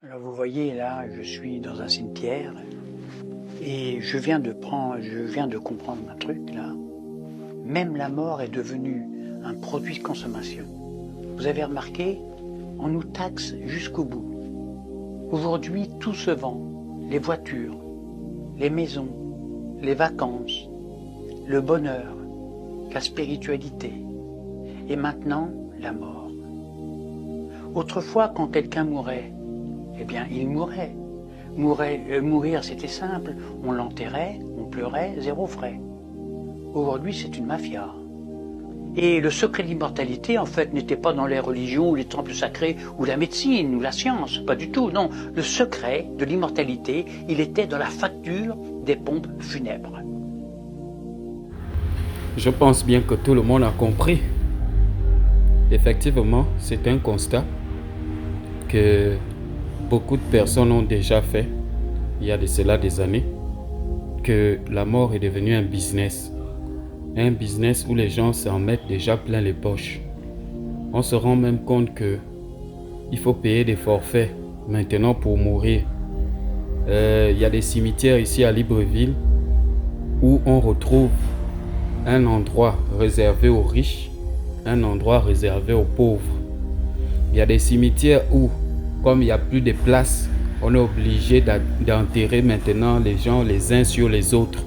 Alors vous voyez là, je suis dans un cimetière et je viens de comprendre un truc là. Même la mort est devenue un produit de consommation. Vous avez remarqué, on nous taxe jusqu'au bout. Aujourd'hui, tout se vend. Les voitures, les maisons, les vacances, le bonheur, la spiritualité. Et maintenant, la mort. Autrefois, quand quelqu'un mourait, eh bien, il mourait. Mourir, c'était simple. On l'enterrait, on pleurait, zéro frais. Aujourd'hui, c'est une mafia. Et le secret de l'immortalité, en fait, n'était pas dans les religions ou les temples sacrés ou la médecine ou la science, pas du tout, non. Le secret de l'immortalité, il était dans la facture des pompes funèbres. Je pense bien que tout le monde a compris. Effectivement, c'est un constat que beaucoup de personnes ont déjà fait, il y a de cela des années, que la mort est devenue un business. Un business où les gens s'en mettent déjà plein les poches. On se rend même compte que il faut payer des forfaits maintenant pour mourir. Il y a des cimetières ici à Libreville où on retrouve un endroit réservé aux riches, un endroit réservé aux pauvres. Il y a des cimetières où, comme il n'y a plus de place, on est obligé d'enterrer maintenant les gens les uns sur les autres.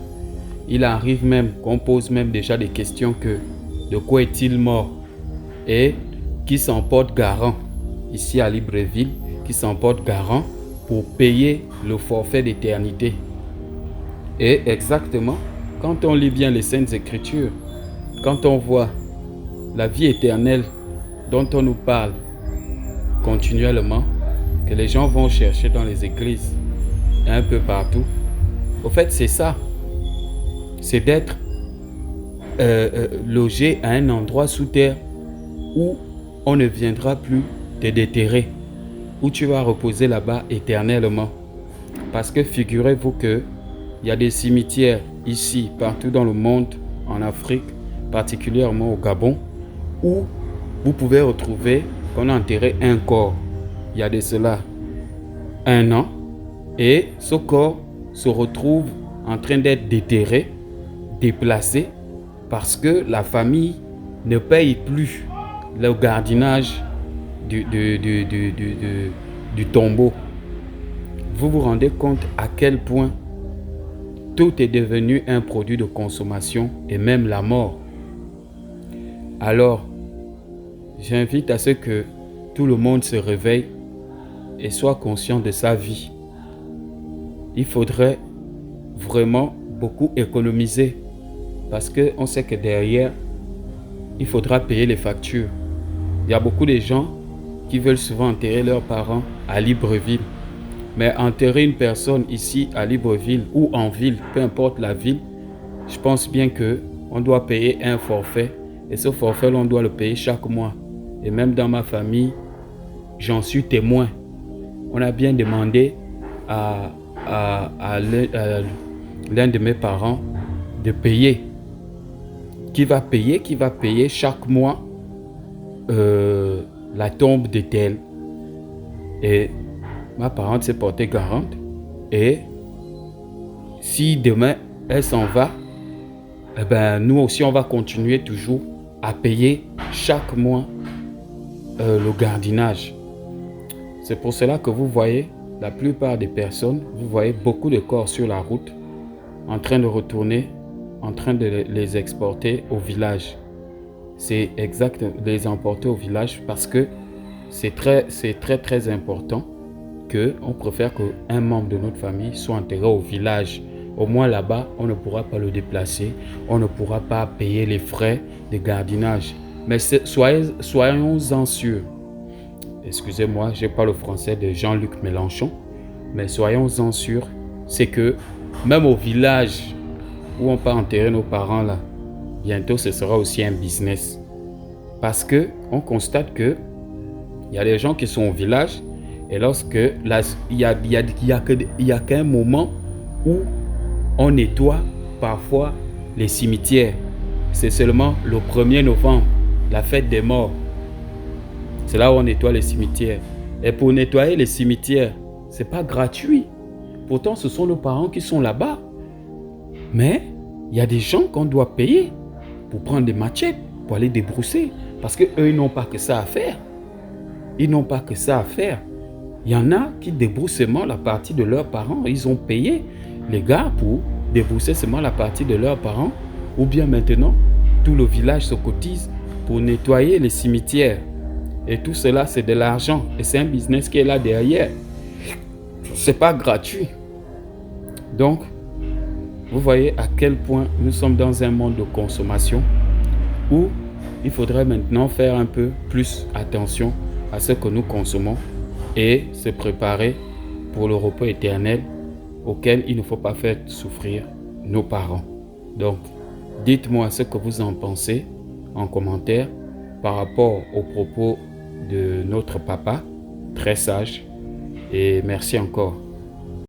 Il arrive même qu'on pose même déjà des questions que de quoi est-il mort et qui s'en porte garant ici à Libreville, qui s'en porte garant pour payer le forfait d'éternité. Et exactement, quand on lit bien les Saintes Écritures, quand on voit la vie éternelle dont on nous parle continuellement, que les gens vont chercher dans les églises et un peu partout, au fait c'est ça. C'est d'être logé à un endroit sous terre où on ne viendra plus te déterrer, où tu vas reposer là-bas éternellement. Parce que figurez-vous qu'il y a des cimetières ici, partout dans le monde, en Afrique, particulièrement au Gabon, où vous pouvez retrouver qu'on a enterré un corps. Il y a de cela 1 an, et ce corps se retrouve en train d'être déterré, déplacé, parce que la famille ne paye plus le gardiennage du tombeau. Vous vous rendez compte à quel point tout est devenu un produit de consommation et même la mort. Alors, j'invite à ce que tout le monde se réveille et soit conscient de sa vie. Il faudrait vraiment beaucoup économiser parce qu'on sait que derrière, il faudra payer les factures. Il y a beaucoup de gens qui veulent souvent enterrer leurs parents à Libreville. Mais enterrer une personne ici à Libreville ou en ville, peu importe la ville, je pense bien qu'on doit payer un forfait. Et ce forfait, on doit le payer chaque mois. Et même dans ma famille, j'en suis témoin. On a bien demandé à l'un de mes parents de payer. Qui va payer chaque mois la tombe de tel. Et ma parente s'est portée garante. Et si demain elle s'en va, eh ben, nous aussi on va continuer toujours à payer chaque mois le gardiennage. C'est pour cela que vous voyez la plupart des personnes, vous voyez beaucoup de corps sur la route en train de retourner, en train de les exporter au village. C'est exact, les emporter au village parce que c'est très important qu'on préfère qu'un membre de notre famille soit enterré au village. Au moins là-bas, on ne pourra pas le déplacer, on ne pourra pas payer les frais de gardiennage. Mais soyons-en sûrs. Excusez-moi, je n'ai pas le français de Jean-Luc Mélenchon, mais soyons-en sûrs, c'est que même au village où on peut enterrer nos parents là, bientôt ce sera aussi un business. Parce qu'on constate qu'il y a des gens qui sont au village et lorsque il y a qu'un moment où on nettoie parfois les cimetières. C'est seulement le 1er novembre, la fête des morts. C'est là où on nettoie les cimetières. Et pour nettoyer les cimetières, c'est pas gratuit. Pourtant, ce sont nos parents qui sont là-bas. Mais il y a des gens qu'on doit payer pour prendre des machettes, pour aller débrousser. Parce qu'eux, ils n'ont pas que ça à faire. Ils n'ont pas que ça à faire. Il y en a qui débroussent seulement la partie de leurs parents. Ils ont payé les gars pour débrousser seulement la partie de leurs parents. Ou bien maintenant, tout le village se cotise pour nettoyer les cimetières. Et tout cela, c'est de l'argent. Et c'est un business qui est là derrière. C'est pas gratuit. Donc, vous voyez à quel point nous sommes dans un monde de consommation où il faudrait maintenant faire un peu plus attention à ce que nous consommons et se préparer pour le repos éternel auquel il ne faut pas faire souffrir nos parents. Donc, dites-moi ce que vous en pensez en commentaire par rapport aux propos de notre papa, très sage, et merci encore.